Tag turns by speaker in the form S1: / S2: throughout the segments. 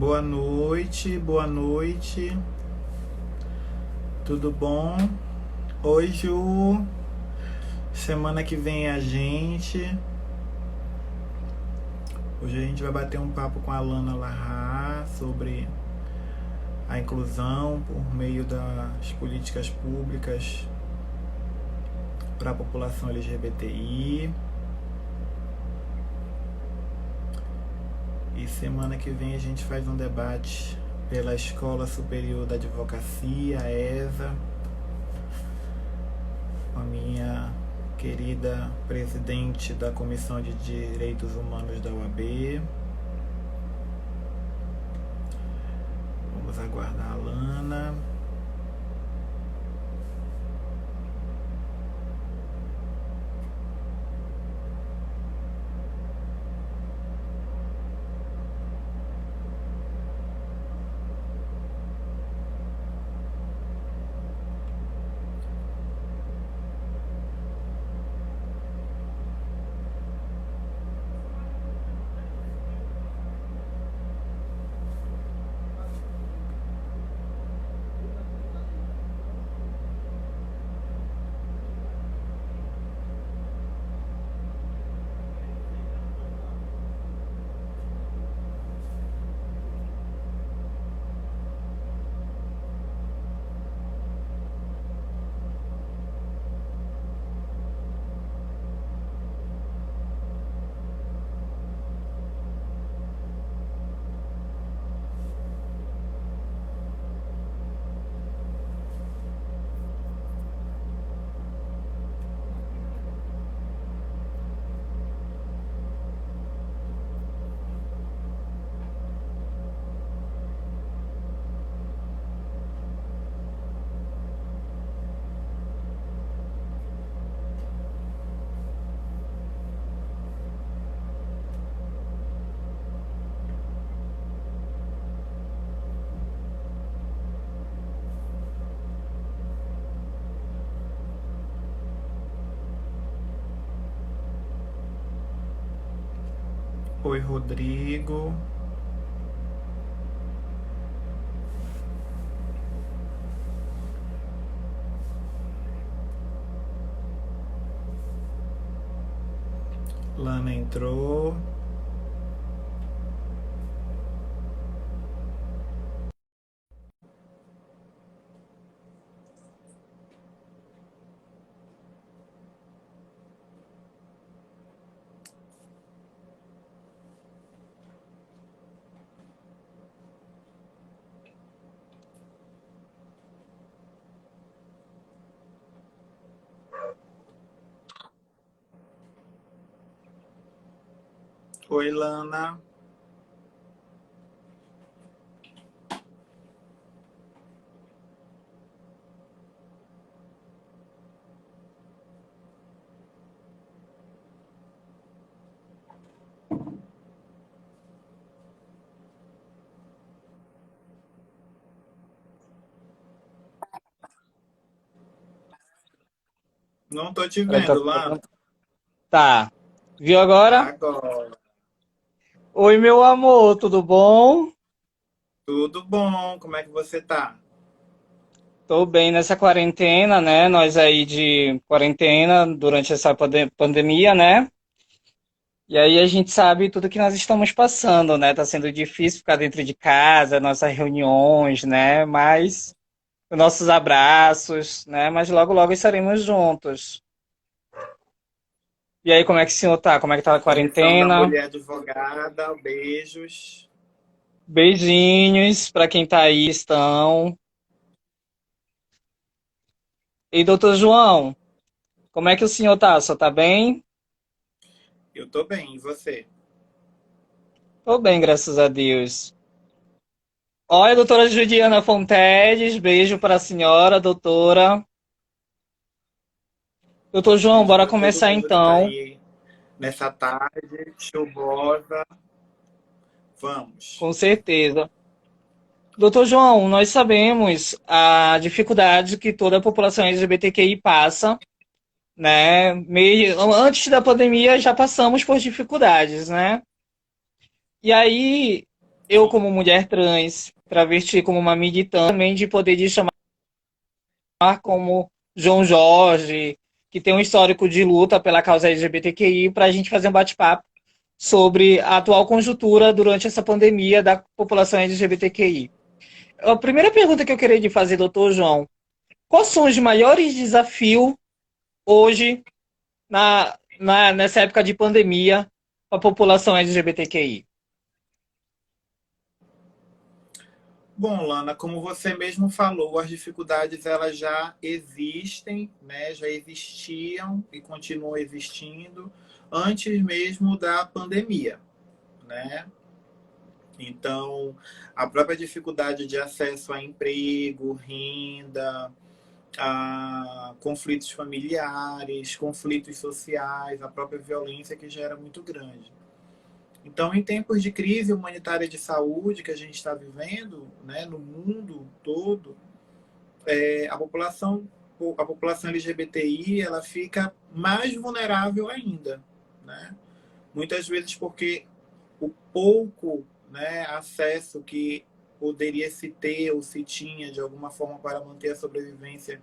S1: Boa noite, boa noite. Tudo bom? Oi, Ju. Semana que vem é a gente. Hoje a gente vai bater um papo com a Lana Larra sobre a inclusão por meio das políticas públicas para a população LGBTI. E semana que vem a gente faz um debate pela Escola Superior da Advocacia, a ESA, com a minha querida presidente da Comissão de Direitos Humanos da UAB. Vamos aguardar a Lana. Oi, Rodrigo. Lana entrou. Oi, Lana. Não tô te
S2: Peraí, tá
S1: vendo, Lana.
S2: falando. Tá. Viu agora?
S1: Agora.
S2: Oi, meu amor, tudo bom?
S1: Tudo bom? Como é que você tá?
S2: Tô bem nessa quarentena, né? Nós aí de quarentena durante essa pandemia, né? E aí a gente sabe tudo que nós estamos passando, né? Tá sendo difícil ficar dentro de casa, nossas reuniões, né? Mas os nossos abraços, né? Mas logo, logo estaremos juntos. E aí, como é que o senhor tá? Como é que tá a
S1: Comissão da
S2: quarentena?
S1: Mulher Advogada, beijos.
S2: Beijinhos pra quem tá aí, estão. E doutor João? Como é que o senhor tá? O senhor tá bem?
S1: Eu tô bem, e você?
S2: Tô bem, graças a Deus. Olha, doutora Juliana Fonteles, beijo para a senhora, doutora. Doutor João,
S1: Beijo
S2: bora
S1: para todo
S2: começar
S1: mundo que tá
S2: então,
S1: aí nessa tarde chuvosa. Vamos.
S2: com certeza. Doutor João, nós sabemos a dificuldade que toda a população LGBTQI passa, né? Antes da pandemia já passamos por dificuldades, né? E aí eu como mulher trans, travesti como uma militante, também de poder de chamar como João Jorge, que tem um histórico de luta pela causa LGBTQI, para a gente fazer um bate-papo sobre a atual conjuntura durante essa pandemia da população LGBTQI. A primeira pergunta que eu queria lhe fazer, doutor João, quais são os maiores desafios hoje, nessa época de pandemia, para a população LGBTQI?
S1: Bom, Lana, como você mesmo falou, as dificuldades elas já existem, né? Já existiam e continuam existindo antes mesmo da pandemia, né? Então, a própria dificuldade de acesso a emprego, renda, a conflitos familiares, conflitos sociais, a própria violência que já era muito grande. Então, em tempos de crise humanitária de saúde que a gente está vivendo, né, no mundo todo, a população LGBTI ela fica mais vulnerável ainda, né? Muitas vezes porque o pouco, né, acesso que poderia se ter ou se tinha de alguma forma para manter a sobrevivência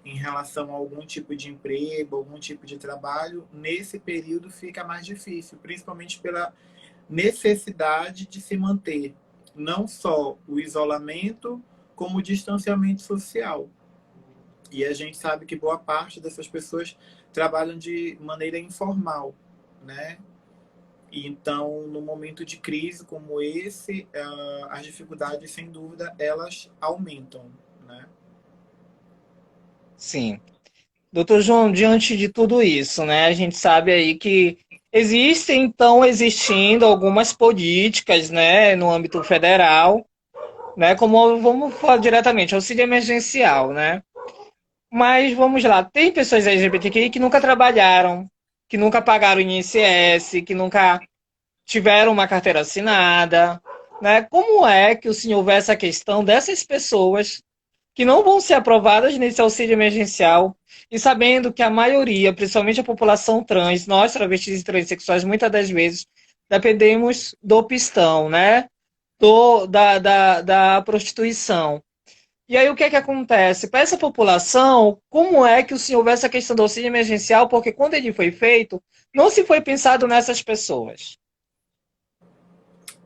S1: em relação a algum tipo de emprego, algum tipo de trabalho, nesse período fica mais difícil, principalmente pela necessidade de se manter não só o isolamento, como o distanciamento social. E a gente sabe que boa parte dessas pessoas trabalham de maneira informal, né? E então, no momento de crise como esse, as dificuldades, sem dúvida, elas aumentam, né?
S2: Sim. Doutor João, diante de tudo isso, né, a gente sabe aí que estão existindo algumas políticas, né, no âmbito federal, né, como vamos falar diretamente, auxílio emergencial, né? Mas vamos lá, tem pessoas LGBTQI que nunca trabalharam, que nunca pagaram o INSS, que nunca tiveram uma carteira assinada, né? Como é que o senhor vê essa questão dessas pessoas que não vão ser aprovadas nesse auxílio emergencial e sabendo que a maioria, principalmente a população trans, nós travestis e transexuais, muitas das vezes dependemos do pistão, né? Da prostituição. E aí o que é que acontece? Para essa população, como é que o senhor vê essa questão do auxílio emergencial? Porque quando ele foi feito, não se foi pensado nessas pessoas.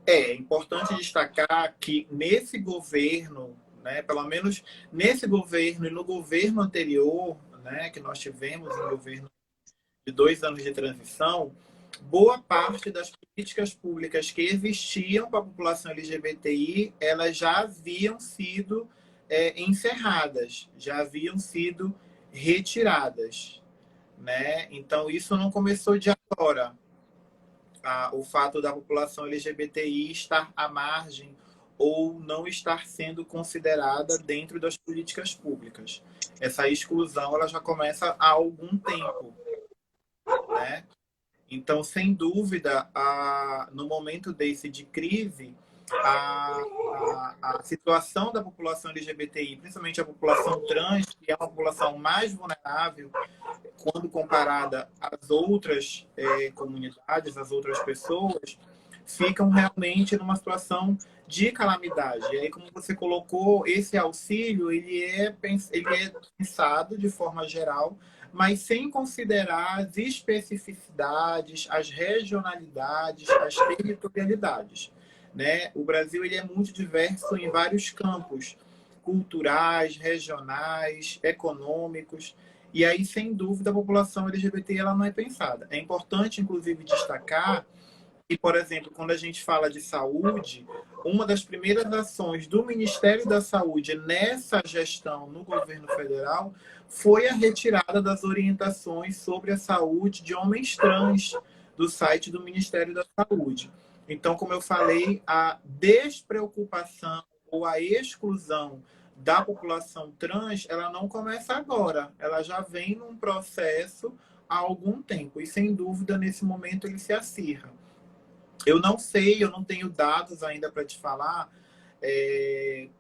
S1: É importante destacar que nesse governo, né, pelo menos nesse governo e no governo anterior, né, que nós tivemos um governo de 2 anos de transição, boa parte das políticas públicas que existiam para a população LGBTI, elas já haviam sido encerradas, já haviam sido retiradas, né? Então isso não começou de agora. O fato da população LGBTI estar à margem ou não estar sendo considerada dentro das políticas públicas. Essa exclusão ela já começa há algum tempo, né? Então, sem dúvida, no momento desse de crise, a situação da população LGBTI, principalmente a população trans, que é uma população mais vulnerável quando comparada às outras comunidades, às outras pessoas, ficam realmente numa situação de calamidade. E aí, como você colocou, esse auxílio ele é pensado de forma geral, mas sem considerar as especificidades, as regionalidades, as territorialidades. Né? O Brasil ele é muito diverso em vários campos, culturais, regionais, econômicos, e aí, sem dúvida, a população LGBT ela não é pensada. É importante, inclusive, destacar que, por exemplo, quando a gente fala de saúde, uma das primeiras ações do Ministério da Saúde nessa gestão no governo federal foi a retirada das orientações sobre a saúde de homens trans do site do Ministério da Saúde. Então, como eu falei, a despreocupação ou a exclusão da população trans, ela não começa agora, ela já vem num processo há algum tempo, e sem dúvida, nesse momento, ele se acirra. Eu não sei, eu não tenho dados ainda para te falar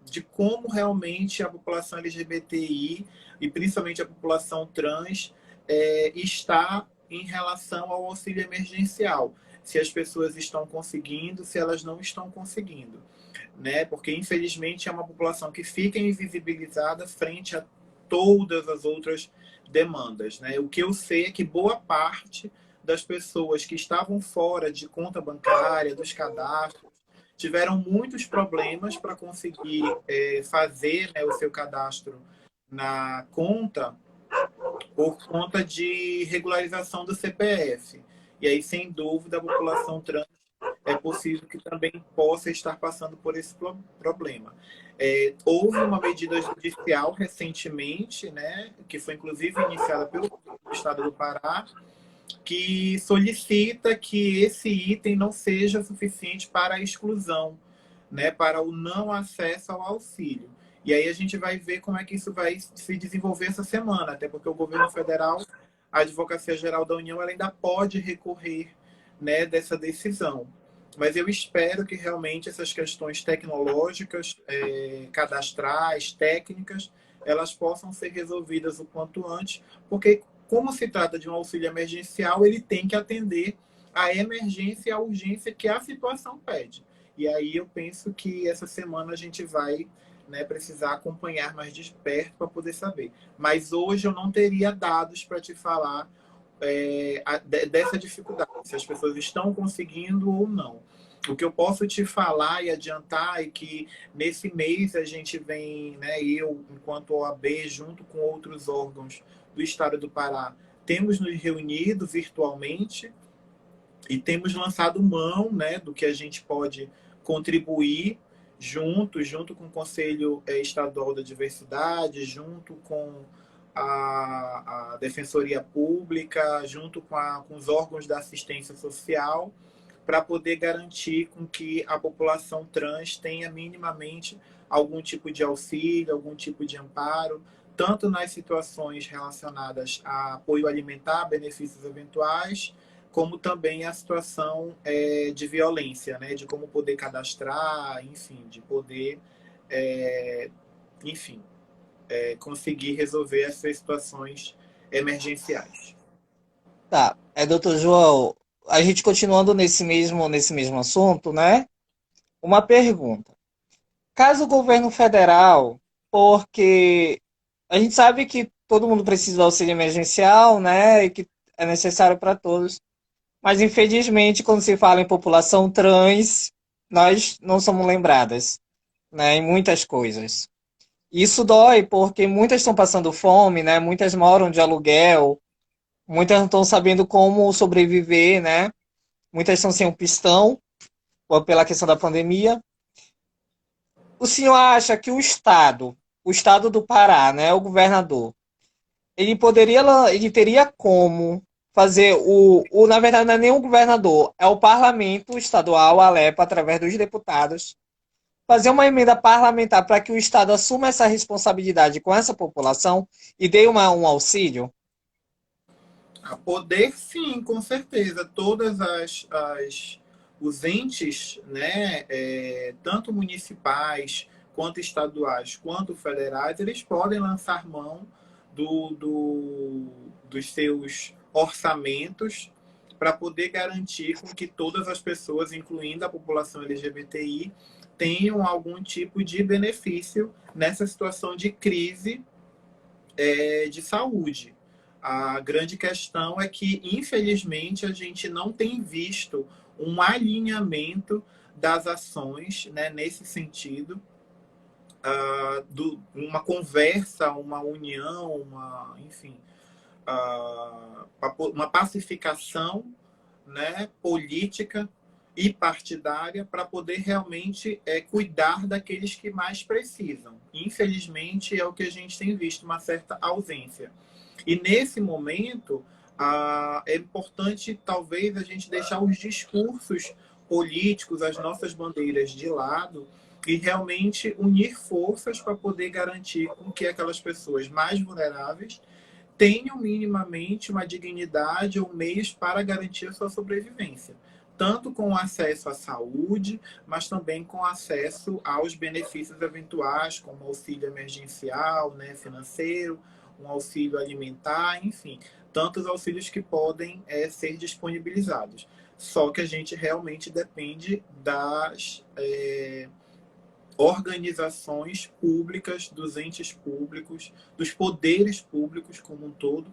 S1: de como realmente a população LGBTI e principalmente a população trans está em relação ao auxílio emergencial. se as pessoas estão conseguindo, se elas não estão conseguindo, né? Porque infelizmente é uma população que fica invisibilizada frente a todas as outras demandas, né? O que eu sei é que boa parte das pessoas que estavam fora de conta bancária, dos cadastros, tiveram muitos problemas para conseguir fazer, né, o seu cadastro na conta por conta de regularização do CPF. E aí, sem dúvida, a população trans é possível que também possa estar passando por esse problema. Houve uma medida judicial recentemente, né, que foi inclusive iniciada pelo Estado do Pará, que solicita que esse item não seja suficiente para a exclusão, né, para o não acesso ao auxílio. E aí a gente vai ver como é que isso vai se desenvolver essa semana, até porque o governo federal, a Advocacia Geral da União, ela ainda pode recorrer, né, dessa decisão. Mas eu espero que realmente essas questões tecnológicas, cadastrais, técnicas, elas possam ser resolvidas o quanto antes, porque como se trata de um auxílio emergencial, ele tem que atender a emergência e a urgência que a situação pede. E aí eu penso que essa semana a gente vai, né, precisar acompanhar mais de perto para poder saber. Mas hoje eu não teria dados para te falar dessa dificuldade, se as pessoas estão conseguindo ou não. O que eu posso te falar e adiantar é que nesse mês a gente vem, né, eu, enquanto OAB, junto com outros órgãos do Estado do Pará, temos nos reunido virtualmente e temos lançado mão, né, do que a gente pode contribuir junto com o Conselho Estadual da Diversidade, junto com a Defensoria Pública, junto com os órgãos da assistência social, para poder garantir com que a população trans tenha minimamente algum tipo de auxílio, algum tipo de amparo, tanto nas situações relacionadas a apoio alimentar, benefícios eventuais, como também a situação de violência, né? De como poder cadastrar, enfim, de poder, enfim, conseguir resolver essas situações emergenciais.
S2: Tá, doutor João, a gente continuando nesse mesmo assunto, né? Uma pergunta. Caso o governo federal, porque a gente sabe que todo mundo precisa do auxílio emergencial, né? E que é necessário para todos. Mas, infelizmente, quando se fala em população trans, nós não somos lembradas, né? Em muitas coisas. Isso dói porque muitas estão passando fome, né? Muitas moram de aluguel, muitas não estão sabendo como sobreviver, né? Muitas estão sem um pistão, pela questão da pandemia. O senhor acha que o Estado do Pará, né, o governador, ele teria como fazer na verdade não é nem o governador, é o parlamento estadual, a Alepa, através dos deputados, fazer uma emenda parlamentar para que o Estado assuma essa responsabilidade com essa população e dê um auxílio?
S1: A poder, sim, com certeza. Todas os entes, né, tanto municipais, quanto estaduais, quanto federais, eles podem lançar mão dos seus orçamentos para poder garantir com que todas as pessoas, incluindo a população LGBTI, tenham algum tipo de benefício nessa situação de crise de saúde. A grande questão é que, infelizmente, a gente não tem visto um alinhamento das ações, né, nesse sentido, uma conversa, uma união, enfim, uma pacificação, né, política e partidária para poder realmente cuidar daqueles que mais precisam. Infelizmente, é o que a gente tem visto, uma certa ausência. E nesse momento, é importante talvez a gente deixar os discursos políticos, as nossas bandeiras de lado e realmente unir forças para poder garantir com que aquelas pessoas mais vulneráveis tenham minimamente uma dignidade ou meios para garantir a sua sobrevivência. Tanto com acesso à saúde, mas também com acesso aos benefícios eventuais, como auxílio emergencial, né, financeiro, um auxílio alimentar, enfim, tantos auxílios que podem ser disponibilizados. só que a gente realmente depende das organizações públicas, dos entes públicos, dos poderes públicos como um todo,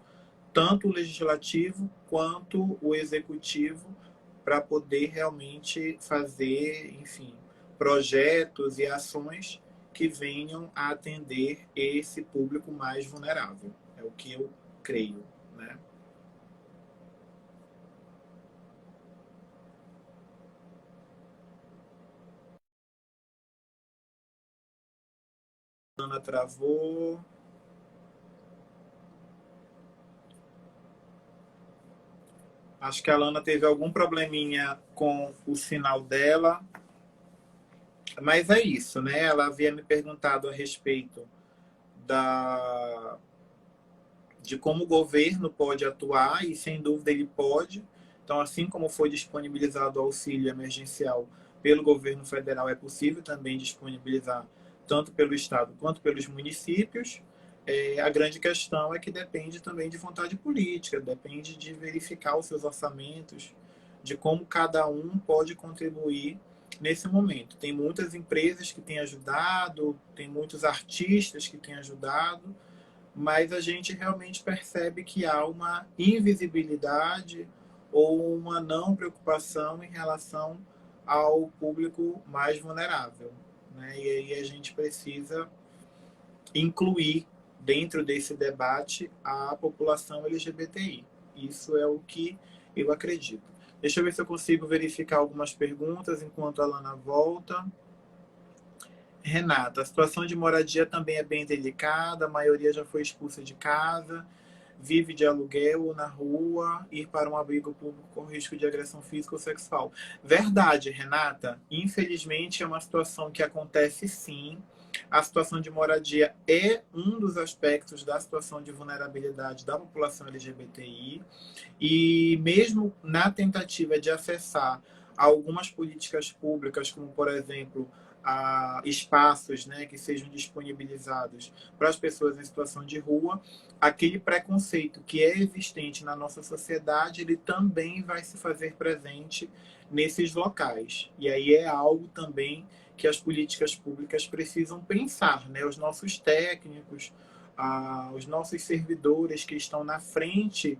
S1: tanto o legislativo quanto o executivo, para poder realmente fazer, enfim, projetos e ações que venham a atender esse público mais vulnerável. É o que eu creio, né? A Ana travou. Acho que a Lana teve algum probleminha com o sinal dela. Mas é isso, né? Ela havia me perguntado a respeito da, de como o governo pode atuar, e sem dúvida ele pode. Então, assim como foi disponibilizado o auxílio emergencial pelo governo federal, é possível também disponibilizar tanto pelo Estado quanto pelos municípios. A grande questão é que depende também de vontade política, depende de verificar os seus orçamentos, de como cada um pode contribuir nesse momento. Tem muitas empresas que têm ajudado, tem muitos artistas que têm ajudado, mas a gente realmente percebe que há uma invisibilidade ou uma não preocupação em relação ao público mais vulnerável, né? E aí a gente precisa incluir dentro desse debate a população LGBTI. Isso é o que eu acredito. Deixa eu ver se eu consigo verificar algumas perguntas enquanto a Lana volta. Renata, a situação de moradia também é bem delicada, a maioria já foi expulsa de casa, vive de aluguel ou na rua, ir para um abrigo público com risco de agressão física ou sexual. Verdade, Renata. Infelizmente é uma situação que acontece sim. A situação de moradia é um dos aspectos da situação de vulnerabilidade da população LGBTI. E mesmo na tentativa de acessar algumas políticas públicas, como por exemplo espaços, né, que sejam disponibilizados para as pessoas em situação de rua, aquele preconceito que é existente na nossa sociedade, ele também vai se fazer presente nesses locais. E aí é algo também que as políticas públicas precisam pensar, né? Os nossos técnicos, os nossos servidores que estão na frente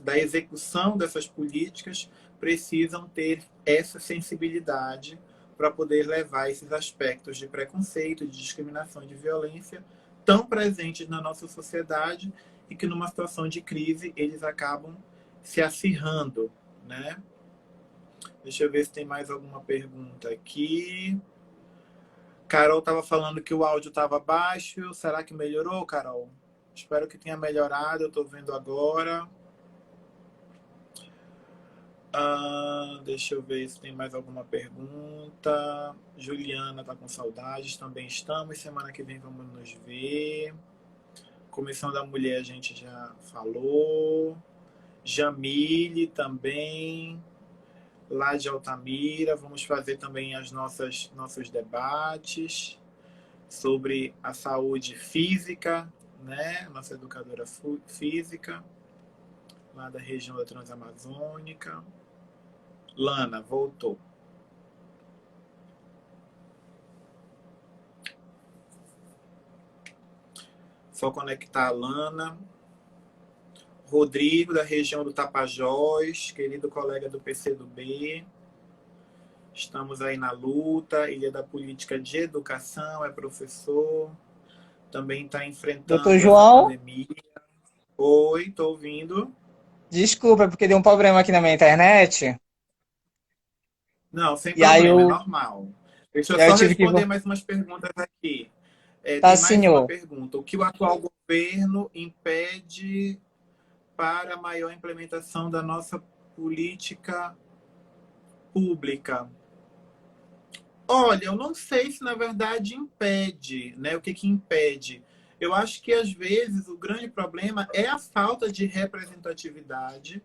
S1: da execução dessas políticas precisam ter essa sensibilidade para poder levar esses aspectos de preconceito, de discriminação, de violência tão presentes na nossa sociedade e que numa situação de crise eles acabam se acirrando, né? Deixa eu ver se tem mais alguma pergunta aqui. Carol estava falando que o áudio estava baixo. Será que melhorou, Carol? Espero que tenha melhorado. Eu estou vendo agora. Deixa eu ver se tem mais alguma pergunta. Juliana está com saudades, também estamos. Semana que vem vamos nos ver. Comissão da Mulher a gente já falou. Jamile também, lá de Altamira. Vamos fazer também nossos debates sobre a saúde física, né? Nossa educadora física, lá da região da Transamazônica. Lana, voltou. Só conectar a Lana. Rodrigo, da região do Tapajós, querido colega do PCdoB. Estamos aí na luta. Ele é da política de educação, é professor. Também está enfrentando
S2: Doutor
S1: essa
S2: João,
S1: pandemia. Oi, estou ouvindo.
S2: desculpa, porque deu um problema aqui na minha internet.
S1: Não, sem
S2: E aí
S1: problema, é
S2: eu,
S1: normal. Deixa eu
S2: e aí eu
S1: só
S2: tive que.
S1: responder mais umas perguntas aqui.
S2: Tá,
S1: Tem mais uma
S2: senhor.
S1: pergunta. O que o atual governo impede para a maior implementação da nossa política pública? Olha, eu não sei se na verdade impede, né? O que que impede? Eu acho que às vezes o grande problema é a falta de representatividade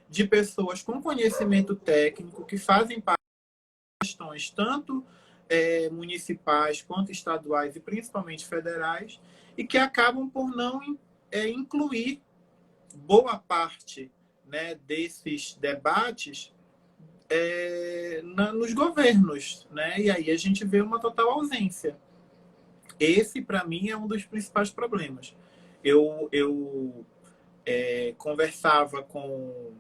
S1: de pessoas com conhecimento técnico que fazem parte de questões tanto municipais quanto estaduais e principalmente federais e que acabam por não incluir boa parte né, desses debates nos governos, né? E aí a gente vê uma total ausência. Esse, para mim, é um dos principais problemas. Eu conversava com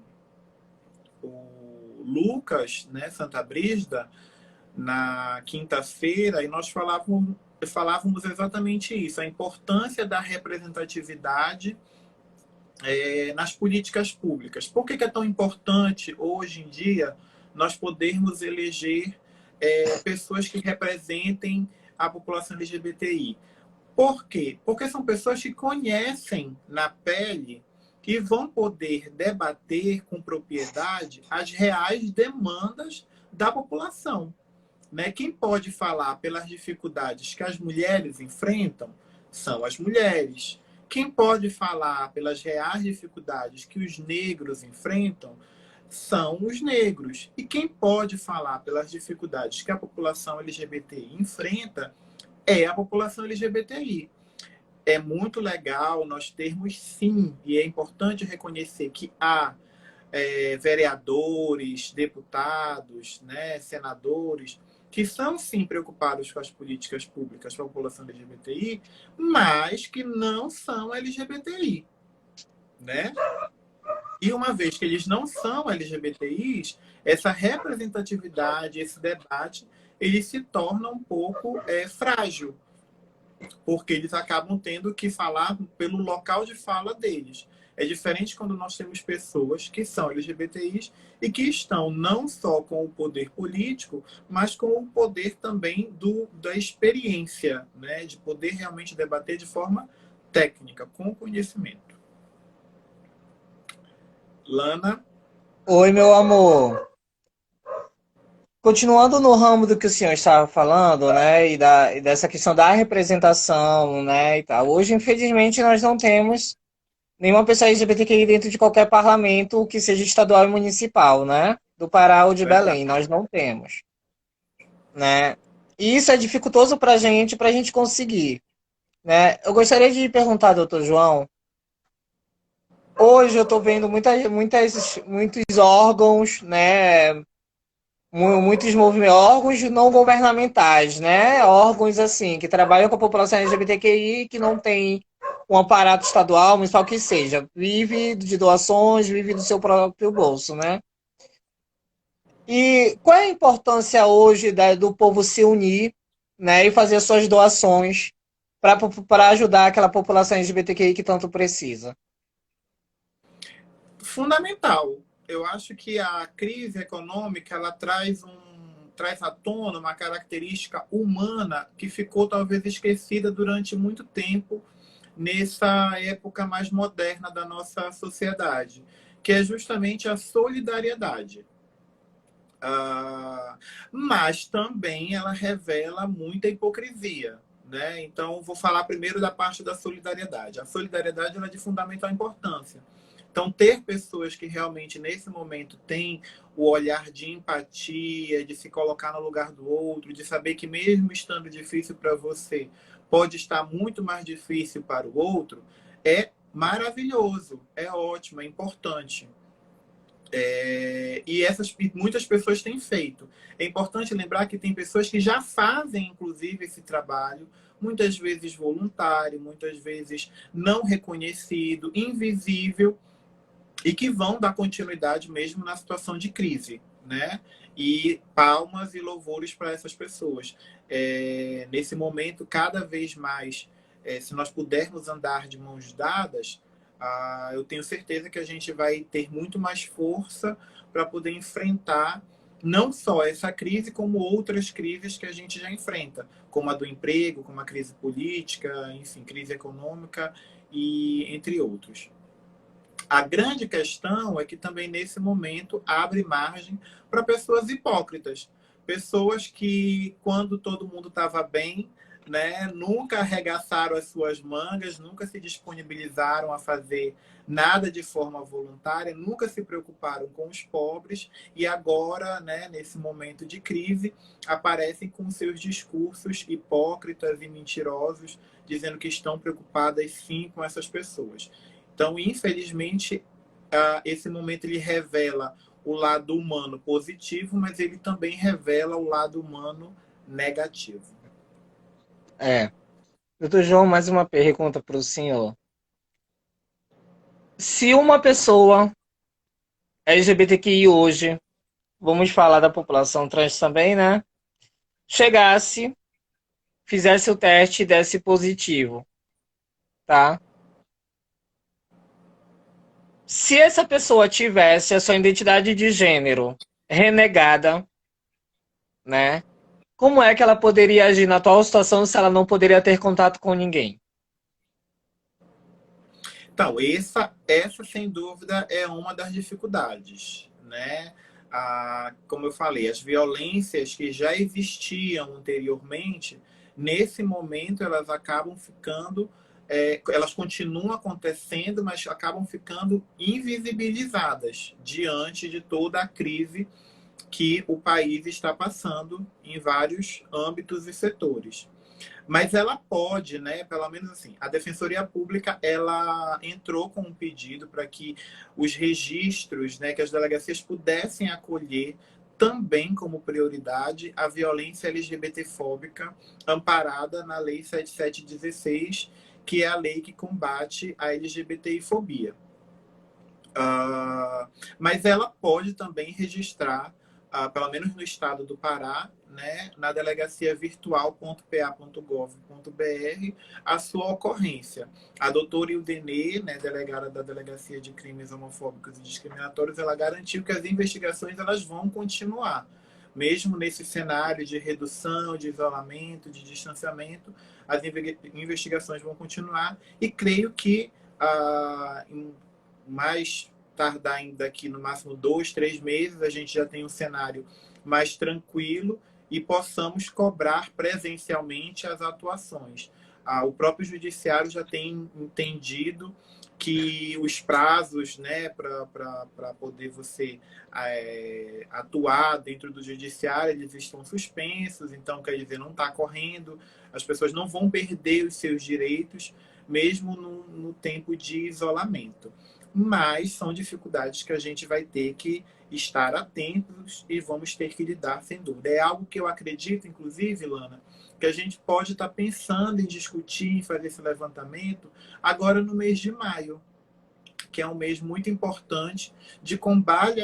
S1: o Lucas, né, Santa Brígida, na quinta-feira, e nós falávamos exatamente isso, a importância da representatividade nas políticas públicas. Por que é tão importante, hoje em dia, nós podermos eleger pessoas que representem a população LGBTI? Por quê? Porque são pessoas que conhecem na pele e vão poder debater com propriedade as reais demandas da população. Né? Quem pode falar pelas dificuldades que as mulheres enfrentam são as mulheres. Quem pode falar pelas reais dificuldades que os negros enfrentam são os negros. E quem pode falar pelas dificuldades que a população LGBTI enfrenta é a população LGBTI. É muito legal nós termos, sim, e é importante reconhecer que há vereadores, deputados, né, senadores, que são, sim, preocupados com as políticas públicas para a população LGBTI, mas que não são LGBTI, né? E uma vez que eles não são LGBTIs, essa representatividade, esse debate, ele se torna um pouco frágil, porque eles acabam tendo que falar pelo local de fala deles. É diferente quando nós temos pessoas que são LGBTIs e que estão não só com o poder político, mas com o poder também da experiência, né? De poder realmente debater de forma técnica, com conhecimento. Lana?
S2: Oi, meu amor. Continuando no ramo do que o senhor estava falando, né, e dessa questão da representação, né, e tal. Hoje, infelizmente, nós não temos nenhuma pessoa LGBTQI dentro de qualquer parlamento que seja estadual e municipal, né, do Pará ou de
S1: Verdade.
S2: Belém. Nós não temos, né. E isso é dificultoso para a gente conseguir, né. Eu gostaria de perguntar, doutor João, hoje eu estou vendo muitos órgãos, né, muitos movimentos, órgãos não governamentais, né? Órgãos assim, que trabalham com a população LGBTQI, que não tem um aparato estadual, municipal que seja, vive de doações, vive do seu próprio bolso, né? E qual é a importância hoje do povo se unir, né, e fazer suas doações para ajudar aquela população LGBTQI que tanto precisa?
S1: Fundamental. Eu acho que a crise econômica ela traz à tona uma característica humana que ficou talvez esquecida durante muito tempo nessa época mais moderna da nossa sociedade, que é justamente a solidariedade. Mas também ela revela muita hipocrisia. Né? Então, vou falar primeiro da parte da solidariedade. A solidariedade ela é de fundamental importância. Então, ter pessoas que realmente, nesse momento, têm o olhar de empatia, de se colocar no lugar do outro, de saber que mesmo estando difícil para você, pode estar muito mais difícil para o outro, é maravilhoso, é ótimo, é importante. E muitas pessoas têm feito. É importante lembrar que tem pessoas que já fazem, inclusive, esse trabalho, muitas vezes voluntário, muitas vezes não reconhecido, invisível, e que vão dar continuidade mesmo na situação de crise, né? E palmas e louvores para essas pessoas. Nesse momento, cada vez mais, se nós pudermos andar de mãos dadas, eu tenho certeza que a gente vai ter muito mais força para poder enfrentar não só essa crise, como outras crises que a gente já enfrenta, como a do emprego, como a crise política, enfim, crise econômica e entre outros. A grande questão é que também nesse momento abre margem para pessoas hipócritas. Pessoas que, quando todo mundo estava bem, né, nunca arregaçaram as suas mangas, nunca se disponibilizaram a fazer nada de forma voluntária, nunca se preocuparam com os pobres e agora, né, nesse momento de crise, aparecem com seus discursos hipócritas e mentirosos, dizendo que estão preocupadas sim com essas pessoas. Então, infelizmente, esse momento ele revela o lado humano positivo, mas ele também revela o lado humano negativo.
S2: É. Doutor João, mais uma pergunta para o senhor. Se uma pessoa LGBTQI hoje, vamos falar da população trans também, né? Chegasse, fizesse o teste e desse positivo, tá? Se essa pessoa tivesse a sua identidade de gênero renegada, né? Como é que ela poderia agir na atual situação se ela não poderia ter contato com ninguém?
S1: Então, essa sem dúvida é uma das dificuldades, né? Como eu falei, as violências que já existiam anteriormente, nesse momento elas acabam ficando, elas continuam acontecendo, mas acabam ficando invisibilizadas diante de toda a crise que o país está passando em vários âmbitos e setores. Mas ela pode, né, pelo menos assim, a Defensoria Pública, ela entrou com um pedido para que os registros, né, que as delegacias pudessem acolher também como prioridade a violência LGBTfóbica amparada na Lei 7716, que é a lei que combate a LGBTfobia. Mas ela pode também registrar, pelo menos no estado do Pará, né, na delegacia virtual.pa.gov.br, a sua ocorrência. A doutora Ildenê, né, delegada da Delegacia de Crimes Homofóbicos e Discriminatórios, ela garantiu que as investigações elas vão continuar. Mesmo nesse cenário de redução, de isolamento, de distanciamento, as investigações vão continuar e creio que em mais tardar ainda aqui no máximo 2, 3 meses, a gente já tem um cenário mais tranquilo e possamos cobrar presencialmente as atuações. O próprio judiciário já tem entendido que os prazos, né, para poder você atuar dentro do judiciário, eles estão suspensos, então quer dizer, não está correndo, as pessoas não vão perder os seus direitos, mesmo no tempo de isolamento. Mas são dificuldades que a gente vai ter que estar atentos e vamos ter que lidar, sem dúvida. É algo que eu acredito, inclusive, Lana, que a gente pode estar pensando em discutir, em fazer esse levantamento agora no mês de maio, que é um mês muito importante de combate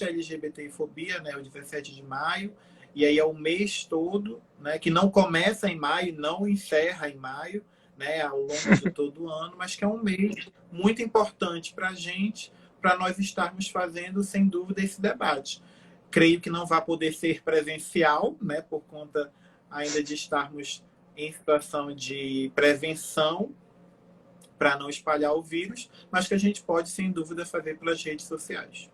S1: à LGBTfobia, né, o 17 de maio, e aí é o mês todo, né, que não começa em maio, não encerra em maio, né, ao longo de todo o ano, mas que é um mês muito importante para a gente, para nós estarmos fazendo, sem dúvida, esse debate. Creio que não vai poder ser presencial, né, por conta ainda de estarmos em situação de prevenção, para não espalhar o vírus, mas que a gente pode, sem dúvida, fazer pelas redes sociais.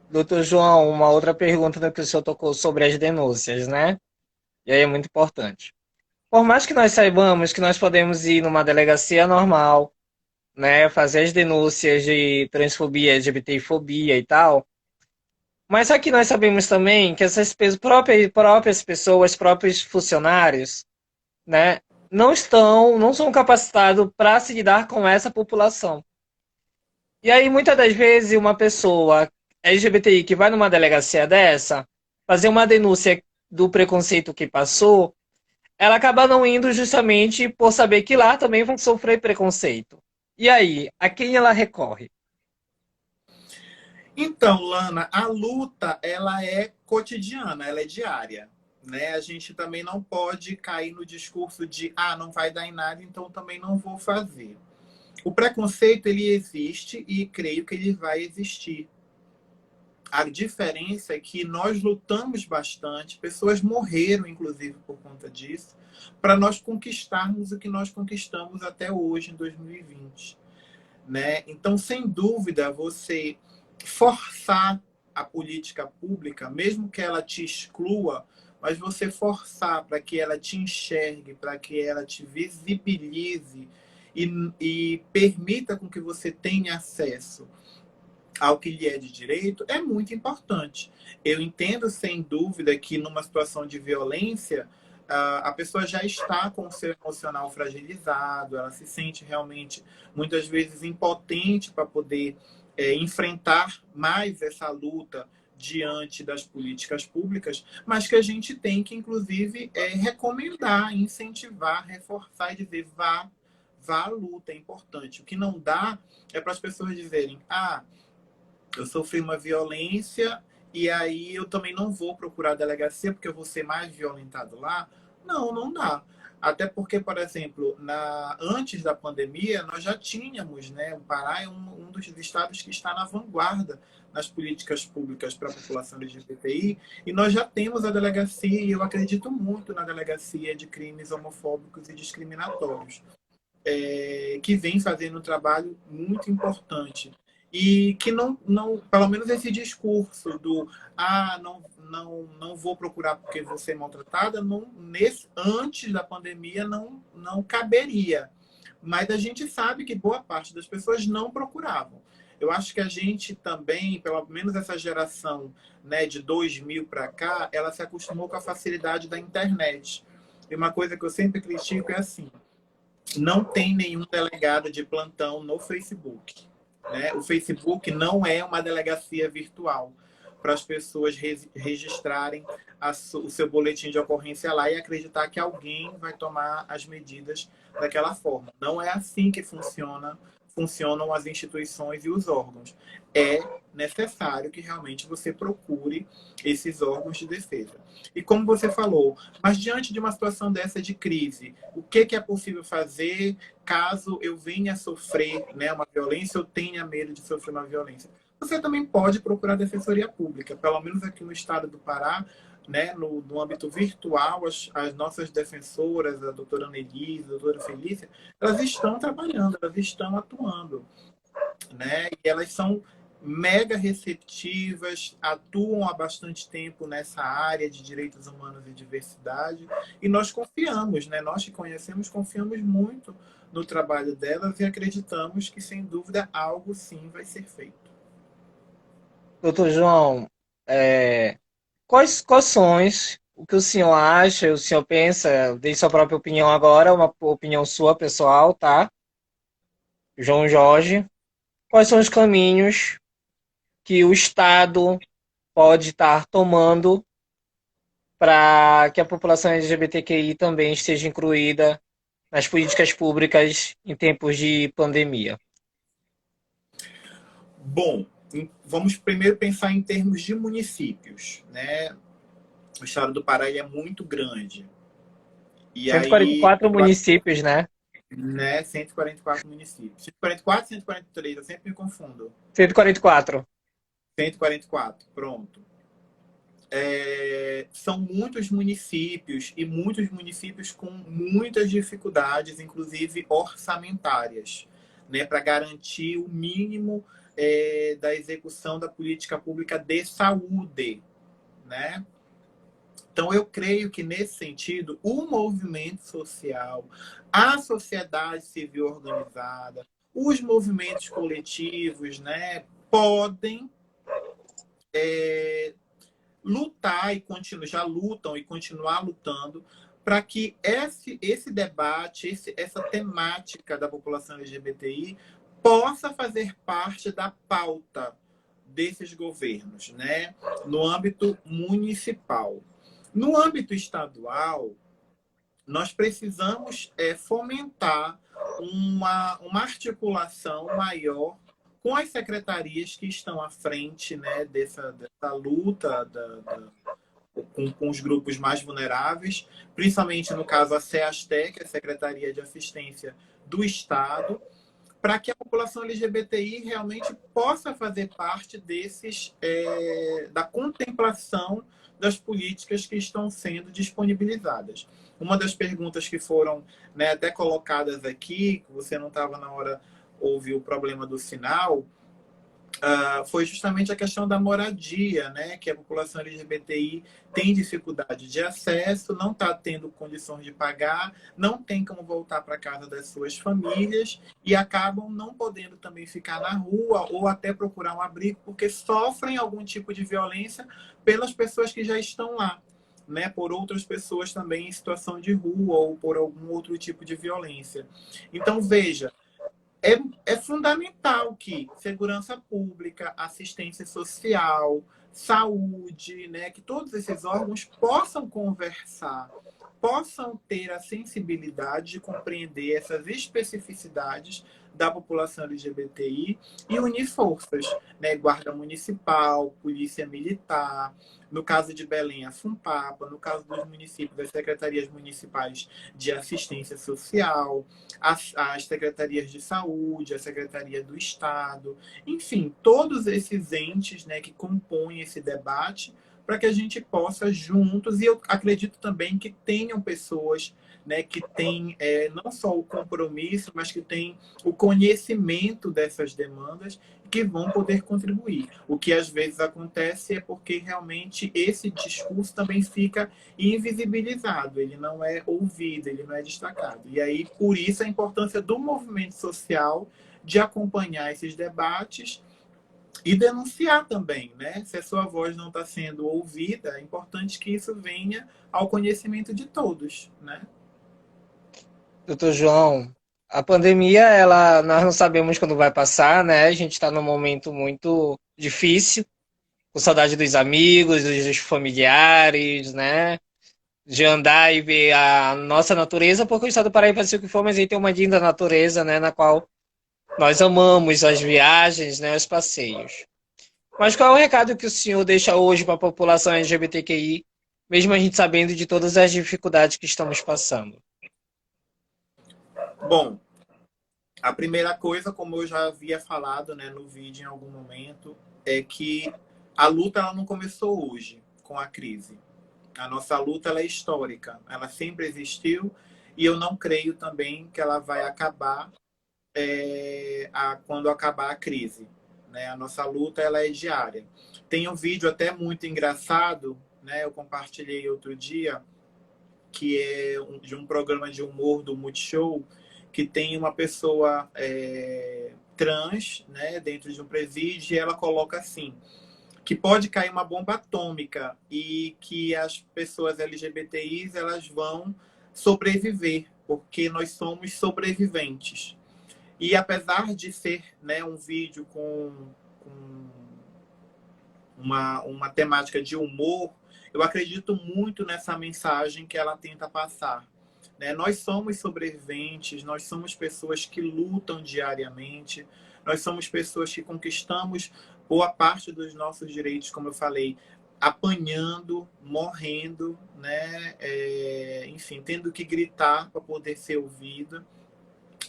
S2: Doutor João, uma outra pergunta que o senhor tocou sobre as denúncias, né? E aí é muito importante. Por mais que nós saibamos que nós podemos ir numa delegacia normal, né, fazer as denúncias de transfobia, LGBTfobia e tal, mas aqui nós sabemos também que essas próprias pessoas, próprios funcionários, né, não são capacitados para se lidar com essa população. E aí, muitas das vezes, uma pessoa LGBTI que vai numa delegacia dessa, fazer uma denúncia do preconceito que passou, ela acaba não indo justamente por saber que lá também vai sofrer preconceito. E aí, a quem ela recorre?
S1: Então, Lana, a luta ela é cotidiana, ela é diária. Né? A gente também não pode cair no discurso de não vai dar em nada, então também não vou fazer. O preconceito ele existe e creio que ele vai existir. A diferença é que nós lutamos bastante, pessoas morreram, inclusive, por conta disso, para nós conquistarmos o que nós conquistamos até hoje, em 2020. Né? Então, sem dúvida, você forçar a política pública, mesmo que ela te exclua, mas você forçar para que ela te enxergue, para que ela te visibilize e permita com que você tenha acesso ao que lhe é de direito, é muito importante. Eu entendo, sem dúvida, que numa situação de violência, a pessoa já está com o seu emocional fragilizado, ela se sente realmente, muitas vezes, impotente para poder enfrentar mais essa luta diante das políticas públicas, mas que a gente tem que, inclusive, recomendar, incentivar, reforçar e dizer vá à luta, é importante. O que não dá é para as pessoas dizerem, eu sofri uma violência e aí eu também não vou procurar a delegacia porque eu vou ser mais violentado lá. Não, não dá. Até porque, por exemplo, antes da pandemia, nós já tínhamos, né? O Pará é um dos estados que está na vanguarda nas políticas públicas para a população LGBTI, e nós já temos a delegacia, e eu acredito muito na delegacia de crimes homofóbicos e discriminatórios, que vem fazendo um trabalho muito importante. E que pelo menos esse discurso do não vou procurar porque vou ser maltratada, antes da pandemia não caberia. Mas a gente sabe que boa parte das pessoas não procuravam. Eu acho que a gente também, pelo menos essa geração, né, de 2000 para cá, ela se acostumou com a facilidade da internet. E uma coisa que eu sempre critico é assim, não tem nenhum delegado de plantão no Facebook. Né? O Facebook não é uma delegacia virtual para as pessoas registrarem o seu boletim de ocorrência lá e acreditar que alguém vai tomar as medidas daquela forma. Não é assim que funcionam as instituições e os órgãos. É necessário que realmente você procure esses órgãos de defesa. E como você falou, mas diante de uma situação dessa de crise, o que é possível fazer caso eu venha a sofrer, né, uma violência ou tenha medo de sofrer uma violência? Você também pode procurar a Defensoria Pública. Pelo menos aqui no estado do Pará, né, no âmbito virtual, as nossas defensoras, a doutora Nelise, a doutora Felícia, elas estão trabalhando, elas estão atuando. Né? E elas são mega receptivas, atuam há bastante tempo nessa área de direitos humanos e diversidade, e nós confiamos, né? Nós que conhecemos, confiamos muito no trabalho delas e acreditamos que, sem dúvida, algo sim vai ser feito.
S2: Doutor João, quais são o que o senhor acha, o senhor pensa, dê sua própria opinião agora, uma opinião sua pessoal, tá? João Jorge, quais são os caminhos que o Estado pode estar tomando para que a população LGBTQI também esteja incluída nas políticas públicas em tempos de pandemia?
S1: Bom, vamos primeiro pensar em termos de municípios, né? O estado do Pará é muito grande. E
S2: 144 municípios, né?
S1: 144 municípios. 144, 143, eu sempre me confundo.
S2: 144.
S1: 144, pronto. São muitos municípios e muitos municípios com muitas dificuldades, inclusive orçamentárias, né, para garantir o mínimo da execução da política pública de saúde, né? Então, eu creio que, nesse sentido, o movimento social, a sociedade civil organizada, os movimentos coletivos, né, podem lutar e já lutam e continuar lutando para que esse debate, essa temática da população LGBTI possa fazer parte da pauta desses governos, né, no âmbito municipal. No âmbito estadual, nós precisamos fomentar uma articulação maior com as secretarias que estão à frente, né, dessa luta com os grupos mais vulneráveis, principalmente no caso a SEASTEC, a Secretaria de Assistência do Estado, para que a população LGBTI realmente possa fazer parte da contemplação das políticas que estão sendo disponibilizadas. Uma das perguntas que foram, né, até colocadas aqui, que você não estava na hora, houve o problema do sinal, foi justamente a questão da moradia, né? Que a população LGBTI tem dificuldade de acesso, não está tendo condições de pagar, não tem como voltar para casa das suas famílias e acabam não podendo também ficar na rua ou até procurar um abrigo porque sofrem algum tipo de violência pelas pessoas que já estão lá. né, por outras pessoas também em situação de rua ou por algum outro tipo de violência. Então, veja, é fundamental que segurança pública, assistência social, saúde, né, que todos esses órgãos possam conversar, possam ter a sensibilidade de compreender essas especificidades da população LGBTI e unir forças, né? Guarda Municipal, Polícia Militar, no caso de Belém, a FUNPAPA, no caso dos municípios, as secretarias municipais de assistência social, as secretarias de saúde, a Secretaria do Estado, enfim, todos esses entes, né, que compõem esse debate para que a gente possa juntos, e eu acredito também que tenham pessoas, né, que têm não só o compromisso, mas que têm o conhecimento dessas demandas e que vão poder contribuir. O que às vezes acontece é porque realmente esse discurso também fica invisibilizado, ele não é ouvido, ele não é destacado. E aí, por isso, a importância do movimento social de acompanhar esses debates e denunciar também, né? Se a sua voz não está sendo ouvida, é importante que isso venha ao conhecimento de todos, né?
S2: Doutor João, a pandemia, nós não sabemos quando vai passar, né? A gente está num momento muito difícil, com saudade dos amigos, dos familiares, né? De andar e ver a nossa natureza, porque o estado do Paraíba, assim o que for, mas aí tem uma linda natureza, né? Na qual nós amamos as viagens, né? Os passeios. Mas qual é o recado que o senhor deixa hoje para a população LGBTQI, mesmo a gente sabendo de todas as dificuldades que estamos passando?
S1: Bom, a primeira coisa, como eu já havia falado, né, no vídeo em algum momento, é que a luta ela não começou hoje com a crise. A nossa luta ela é histórica, ela sempre existiu e eu não creio também que ela vai acabar quando acabar a crise. Né? A nossa luta ela é diária. Tem um vídeo até muito engraçado, né? Eu compartilhei outro dia, que é de um programa de humor do Multishow, que tem uma pessoa trans, né, dentro de um presídio, e ela coloca assim, que pode cair uma bomba atômica e que as pessoas LGBTIs elas vão sobreviver, porque nós somos sobreviventes. E apesar de ser, né, um vídeo com uma temática de humor, eu acredito muito nessa mensagem que ela tenta passar. Né? Nós somos sobreviventes, nós somos pessoas que lutam diariamente, nós somos pessoas que conquistamos boa parte dos nossos direitos, como eu falei, apanhando, morrendo, né? Enfim, tendo que gritar para poder ser ouvida.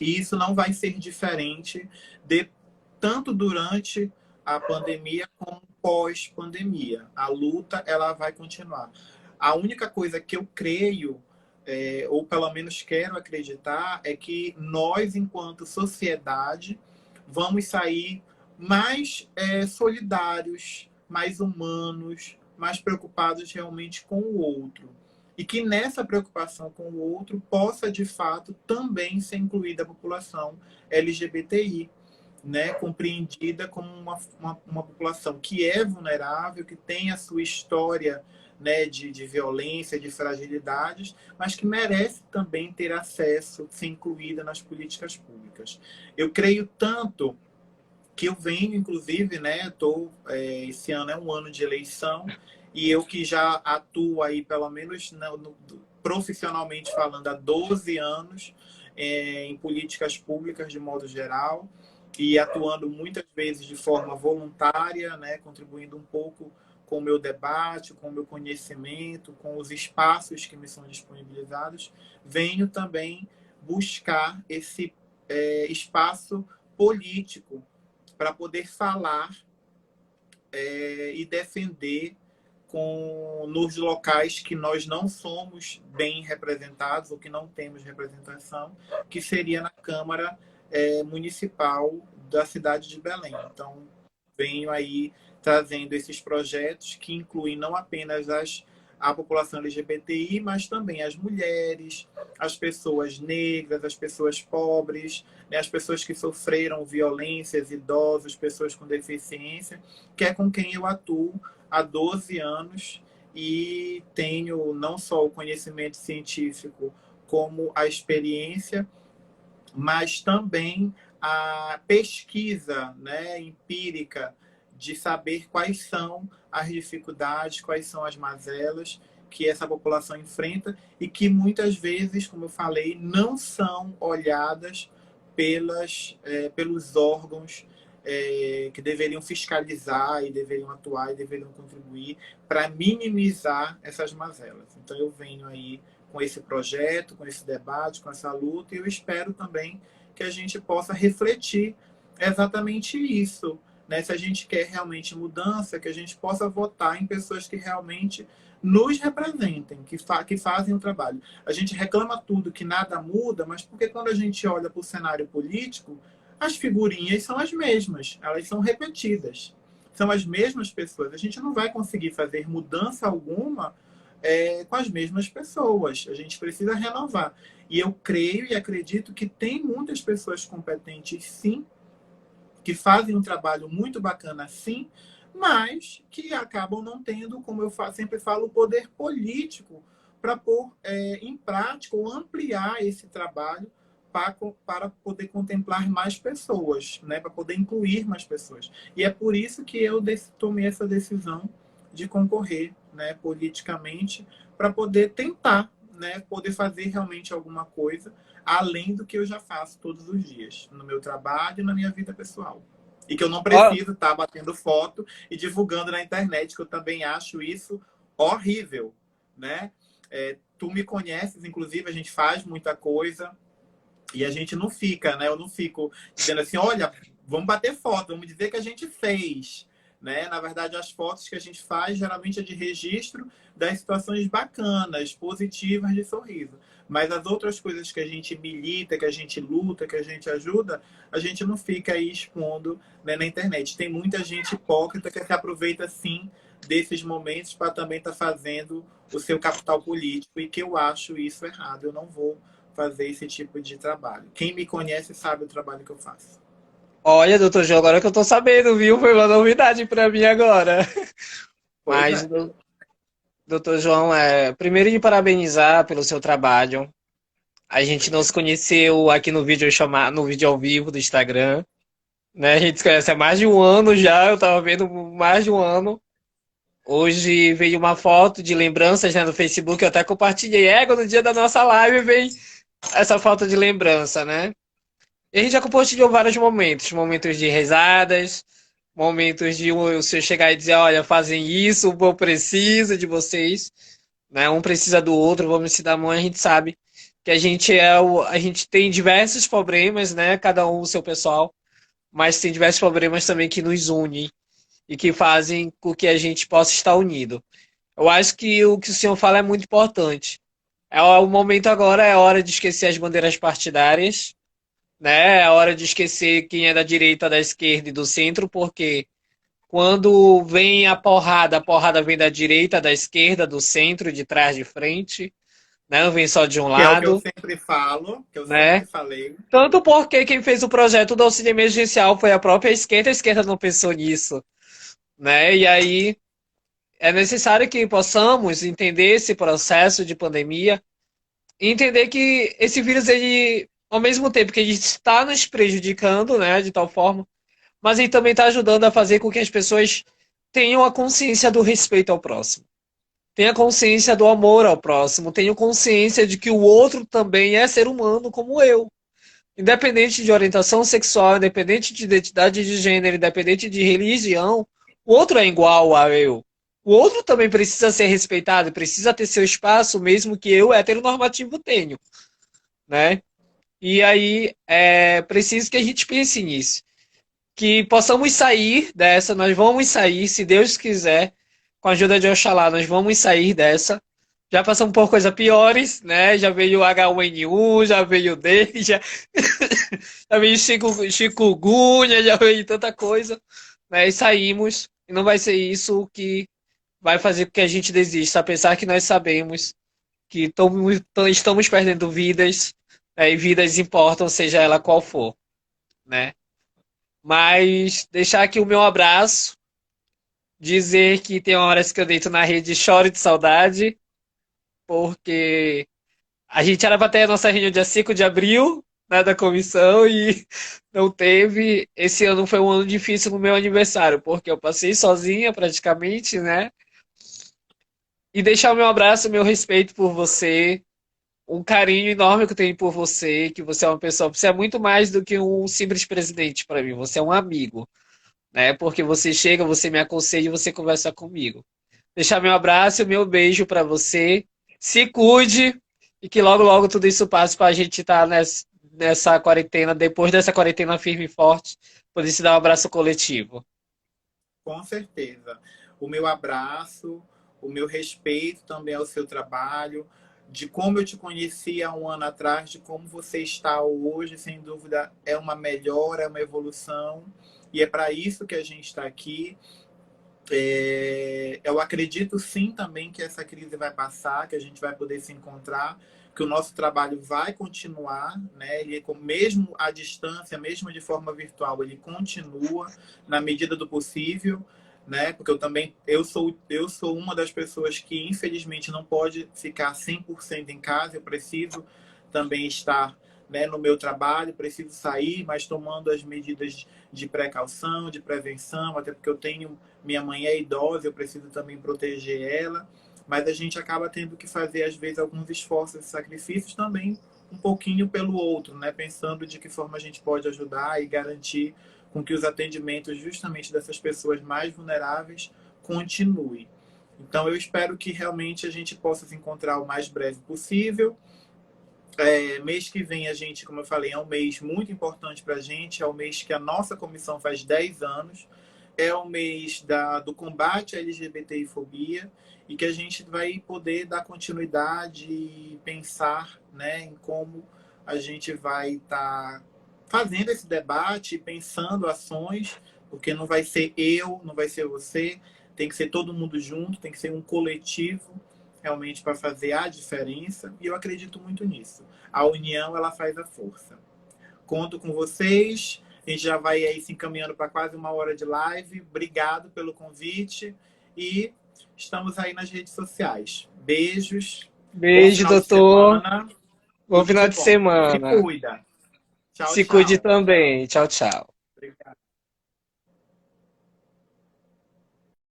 S1: E isso não vai ser diferente tanto durante a pandemia como pós-pandemia. A luta ela vai continuar. A única coisa que eu creio, ou pelo menos quero acreditar, é que nós, enquanto sociedade, vamos sair mais solidários, mais humanos, mais preocupados realmente com o outro. E que nessa preocupação com o outro possa, de fato, também ser incluída a população LGBTI, né? Compreendida como uma população que é vulnerável, que tem a sua história, né, de violência, de fragilidades, mas que merece também ter acesso, ser incluída nas políticas públicas. Eu creio tanto que eu venho, inclusive, né, esse ano é um ano de eleição, e eu que já atuo aí, pelo menos profissionalmente falando, há 12 anos em políticas públicas de modo geral, e atuando muitas vezes de forma voluntária, né, contribuindo um pouco com o meu debate, com o meu conhecimento, com os espaços que me são disponibilizados, venho também buscar esse espaço político para poder falar e defender nos locais que nós não somos bem representados ou que não temos representação, que seria na Câmara Municipal da cidade de Belém. Então, venho aí trazendo esses projetos que incluem não apenas a população LGBTI, mas também as mulheres, as pessoas negras, as pessoas pobres, né, as pessoas que sofreram violências, idosos, pessoas com deficiência, que é com quem eu atuo há 12 anos e tenho não só o conhecimento científico, como a experiência, mas também a pesquisa, né, empírica de saber quais são as dificuldades, quais são as mazelas que essa população enfrenta e que muitas vezes, como eu falei, não são olhadas pelos órgãos que deveriam fiscalizar e deveriam atuar e deveriam contribuir para minimizar essas mazelas. Então eu venho aí com esse projeto, com esse debate, com essa luta, e eu espero também que a gente possa refletir exatamente isso. Né? Se a gente quer realmente mudança, que a gente possa votar em pessoas que realmente nos representem, que fazem o trabalho. A gente reclama tudo, que nada muda, mas porque quando a gente olha para o cenário político, as figurinhas são as mesmas, elas são repetidas. São as mesmas pessoas. A gente não vai conseguir fazer mudança alguma com as mesmas pessoas. A gente precisa renovar. E eu creio e acredito que tem muitas pessoas competentes, sim, que fazem um trabalho muito bacana, sim, mas que acabam não tendo, como eu sempre falo, o poder político para pôr em prática ou ampliar esse trabalho para poder contemplar mais pessoas, né? Para poder incluir mais pessoas. E é por isso que eu tomei essa decisão de concorrer, né, politicamente, para poder tentar, né, poder fazer realmente alguma coisa além do que eu já faço todos os dias, no meu trabalho e na minha vida pessoal. E que eu não
S2: Ó,
S1: preciso estar batendo foto e divulgando na internet, que eu também acho isso horrível, né? Tu me conheces, inclusive, a gente faz muita coisa e a gente não fica, né? Eu não fico dizendo assim, olha, vamos bater foto, vamos dizer que a gente fez. Né? Na verdade, as fotos que a gente faz geralmente é de registro das situações bacanas, positivas de sorriso. Mas as outras coisas que a gente milita, que a gente luta, que a gente ajuda, a gente não fica aí expondo, né, na internet. Tem muita gente hipócrita que se aproveita, sim, desses momentos para também estar fazendo o seu capital político e que eu acho isso errado. Eu não vou fazer esse tipo de trabalho. Quem me conhece sabe o trabalho que eu faço.
S2: olha, doutor João, agora que eu tô sabendo, viu? Foi uma novidade pra mim agora.
S1: Pois
S2: Mas,
S1: é.
S2: doutor João, primeiro de parabenizar pelo seu trabalho. A gente não se
S1: Obrigado.
S2: conheceu aqui no vídeo ao vivo do Instagram, né? A gente se conhece há mais de um ano já, eu tava vendo mais de um ano. Hoje veio uma foto de lembranças, né, no Facebook, eu até compartilhei. No dia da nossa live vem essa foto de lembrança, né? E a gente já compartilhou vários momentos, momentos de risadas, momentos de você chegar e dizer, olha, fazem isso, eu preciso de vocês, né? Um precisa do outro, vamos se dar a mão, a gente sabe que a gente tem diversos problemas, né? Cada um o seu pessoal, mas tem diversos problemas também que nos unem e que fazem com que a gente possa estar unido. Eu acho que o que o senhor fala é muito importante. O momento agora é a hora de esquecer as bandeiras partidárias, né? É a hora de esquecer quem é da direita, da esquerda e do centro, porque quando vem a porrada vem da direita, da esquerda, do centro, de trás, de frente, né? Não vem só de um
S1: Que é o que eu
S2: lado,
S1: sempre falo, que eu
S2: né?
S1: sempre falei.
S2: Tanto porque quem fez o projeto do auxílio emergencial foi a esquerda não pensou nisso, né? E aí é necessário que possamos entender esse processo de pandemia e entender que esse vírus, ele, ao mesmo tempo que ele está nos prejudicando, né, de tal forma, mas ele também está ajudando a fazer com que as pessoas tenham a consciência do respeito ao próximo, tenham consciência do amor ao próximo, tenham consciência de que o outro também é ser humano como eu. Independente de orientação sexual, independente de identidade de gênero, independente de religião, o outro é igual a eu. O outro também precisa ser respeitado, precisa ter seu espaço, mesmo que eu, heteronormativo, tenho, né? E aí é preciso que a gente pense nisso. Que possamos sair dessa, nós vamos sair, se Deus quiser, com a ajuda de Oxalá, nós vamos sair dessa. Já passamos por coisas piores, né? Já veio o H1N1, já veio o D, já veio chikungunya, já veio tanta coisa, né? E saímos, e não vai ser isso que vai fazer com que a gente desista, apesar que nós sabemos que estamos perdendo vidas, né? E vidas importam, seja ela qual for, né? Mas deixar aqui o meu abraço, dizer que tem horas que eu deito na rede e choro de saudade, porque a gente era para ter a nossa reunião dia 5 de abril, né, da comissão, e não teve. Esse ano foi um ano difícil no meu aniversário, porque eu passei sozinha praticamente, né? E deixar o meu abraço, meu respeito por você, um carinho enorme que eu tenho por você, que você é uma pessoa, você é muito mais do que um simples presidente para mim, você é um amigo, né? Porque você chega, você me aconselha e você conversa comigo. Deixar meu abraço e meu beijo para você. Se cuide e que logo, logo tudo isso passe para a gente estar nessa quarentena, depois dessa quarentena firme e forte, poder se dar um abraço coletivo.
S1: Com certeza. O meu abraço, o meu respeito também ao seu trabalho, de como eu te conheci há um ano atrás, de como você está hoje, sem dúvida, é uma melhora, é uma evolução. E é para isso que a gente está aqui. Eu acredito sim também que essa crise vai passar, que a gente vai poder se encontrar, que o nosso trabalho vai continuar, né? Ele, mesmo à distância, mesmo de forma virtual, ele continua na medida do possível, né? Porque eu sou uma das pessoas que infelizmente não pode ficar 100% em casa, eu preciso também estar, né, no meu trabalho, preciso sair, mas tomando as medidas de precaução, de prevenção, até porque eu tenho minha mãe é idosa, eu preciso também proteger ela, mas a gente acaba tendo que fazer às vezes alguns esforços e sacrifícios também um pouquinho pelo outro, né, pensando de que forma a gente pode ajudar e garantir com que os atendimentos justamente dessas pessoas mais vulneráveis continuem. Então eu espero que realmente a gente possa se encontrar o mais breve possível. Mês que vem a gente, como eu falei, é um mês muito importante para a gente, é o mês que a nossa comissão faz 10 anos, é o mês do combate à LGBTfobia e que a gente vai poder dar continuidade e pensar, né, em como a gente vai estar fazendo esse debate, pensando ações, porque não vai ser eu, não vai ser você, tem que ser todo mundo junto, tem que ser um coletivo realmente para fazer a diferença, e eu acredito muito nisso. A união, ela faz a força. Conto com vocês, a gente já vai aí se encaminhando para quase uma hora de live. Obrigado pelo convite e estamos aí nas redes sociais. Beijos, bom
S2: Beijo,
S1: final de
S2: doutor.
S1: semana,
S2: Bom
S1: tudo
S2: final
S1: de
S2: de
S1: bom. Se
S2: semana.
S1: cuida. Tchau,
S2: Se cuide
S1: tchau.
S2: também. Tchau, tchau.
S1: Obrigado.